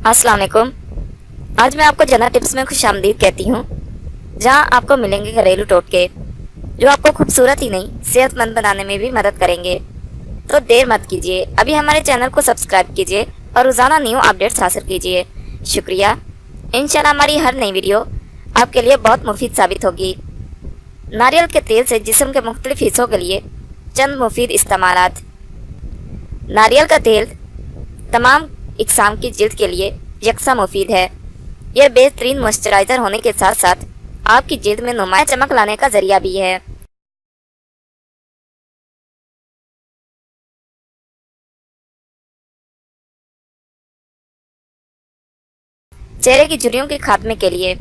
अस्सलाम वालेकुम। आज मैं आपको जना टिप्स में खुश आमदीद कहती हूँ, जहाँ आपको मिलेंगे घरेलू टोटके जो आपको खूबसूरत ही नहीं सेहतमंद बनाने में भी मदद करेंगे। तो देर मत कीजिए, अभी हमारे चैनल को सब्सक्राइब कीजिए और रोज़ाना न्यू अपडेट्स हासिल कीजिए। शुक्रिया। इंशाल्लाह हमारी हर नई वीडियो आपके लिए बहुत मुफीद साबित होगी। नारियल के तेल से जिस्म के मुख्तलिफ हिस्सों के लिए चंद मुफीद इस्तेमालात। नारियल का तेल तमाम इकसाम की जिल्द के लिए यकसा मुफीद है। यह बेहतरीन मॉइस्चराइज़र होने के साथ साथ आपकी जिल्द में नुमाया चमक लाने का जरिया भी है। चेहरे की झुर्रियों के खात्मे के लिए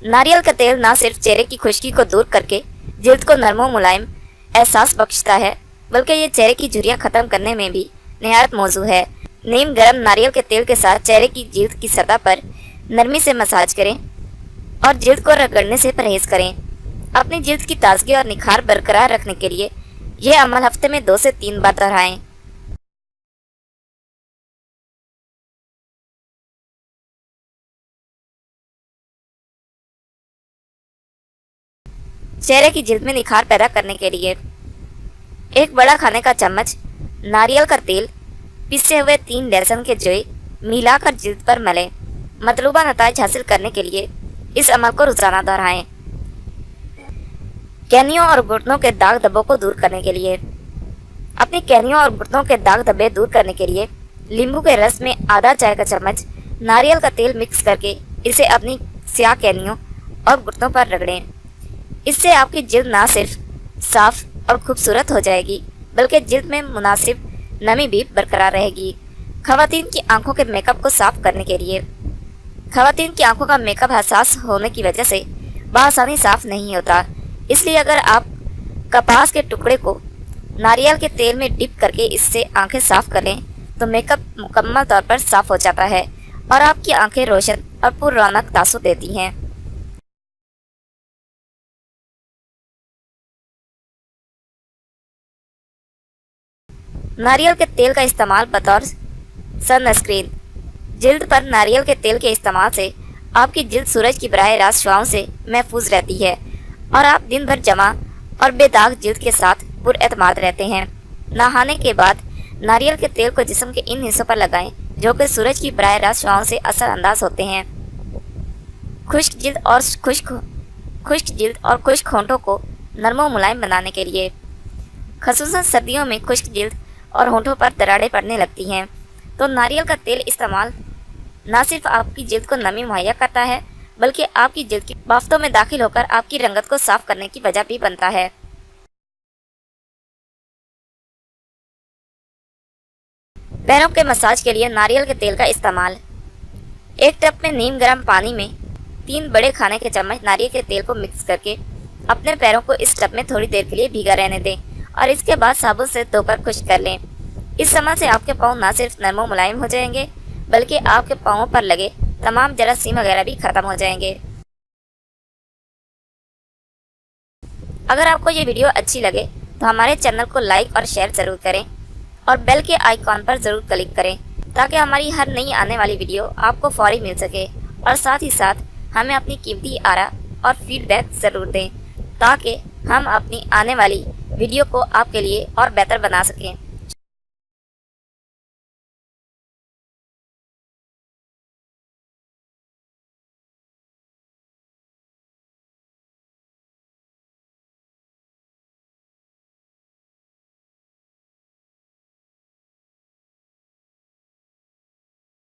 नारियल का तेल न सिर्फ चेहरे की खुश्की को दूर करके जिल्द को नरम व मुलायम एहसास बख्शता है, बल्कि ये चेहरे की झुर्रियाँ ख़त्म करने में भी निहायत मौजू है। नीम गरम नारियल के तेल के साथ चेहरे की जिल्द की सतह पर नरमी से मसाज करें और जिल्द को रगड़ने से परहेज करें। अपनी जिल्द की ताजगी और निखार बरकरार रखने के लिए यह अमल हफ्ते में 2 से 3 बार दोहराएं। चेहरे की जिल्द में निखार पैदा करने के लिए एक बड़ा खाने का चम्मच नारियल का तेल पिसे हुए 3 लहसुन के जोए मिलाकर जिल्द पर मलें। मतलूबा नताइज हासिल करने के लिए इस अमल को रोजाना दोहराएं। कैनियों और घुटनों के दाग धब्बों को दूर करने के लिए अपनी कैनियों और घुटनों के दाग धब्बे दूर करने के लिए नींबू के रस में आधा चाय का चम्मच नारियल का तेल मिक्स करके इसे अपनी स्याह कैनियों और घुटनों पर रगड़ें। इससे आपकी जिल्द ना सिर्फ साफ और खूबसूरत हो जाएगी, बल्कि जिल्द में मुनासिब नमी भी बरकरार रहेगी। खवातीन की आंखों के मेकअप को साफ करने के लिए खवातीन की आंखों का मेकअप हसास होने की वजह से बआसानी साफ नहीं होता, इसलिए अगर आप कपास के टुकड़े को नारियल के तेल में डिप करके इससे आंखें साफ करें तो मेकअप मुकम्मल तौर पर साफ हो जाता है और आपकी आंखें रोशन और पुर रौनक तासुर देती हैं। नारियल के तेल का इस्तेमाल बतौर सनस्क्रीन। जिल्द पर नारियल के तेल के इस्तेमाल से आपकी जिल्द सूरज की बराह रास्त शुआओं से महफूज रहती है और आप दिन भर जमा और बेदाग जिल्द के साथ पुरएतमाद रहते हैं। नहाने के बाद नारियल के तेल को जिस्म के इन हिस्सों पर लगाएं जो कि सूरज की बराह रास्त शुआओं से असरअंदाज होते हैं। खुश्क जिल्द और खुश्क होंठों को नरम व मुलायम बनाने के लिए खसूसन सर्दियों में खुश्क जिल्द और होंठों पर दरारें पड़ने लगती हैं, तो नारियल का तेल इस्तेमाल न सिर्फ आपकी जिल्द को नमी मुहैया करता है, बल्कि आपकी जिल्द की बाफ्तों में दाखिल होकर आपकी रंगत को साफ करने की वजह भी बनता है। पैरों के मसाज के लिए नारियल के तेल का इस्तेमाल। एक टब में नीम गर्म पानी में 3 बड़े खाने के चम्मच नारियल के तेल को मिक्स करके अपने पैरों को इस टब में थोड़ी देर के लिए भीगा रहने दें और इसके बाद साबुन से धोकर खुश्क कर लें। इस समय से आपके पाँव न सिर्फ नरम मुलायम हो जाएंगे, बल्कि आपके पाँवों पर लगे तमाम जरासीम वगैरह भी खत्म हो जाएंगे। अगर आपको ये वीडियो अच्छी लगे तो हमारे चैनल को लाइक और शेयर ज़रूर करें और बेल के आइकॉन पर ज़रूर क्लिक करें ताकि हमारी हर नई आने वाली वीडियो आपको फौरी मिल सके, और साथ ही साथ हमें अपनी कीमती आरा और फीडबैक ज़रूर दें ताकि हम अपनी आने वाली वीडियो को आपके लिए और बेहतर बना सकें।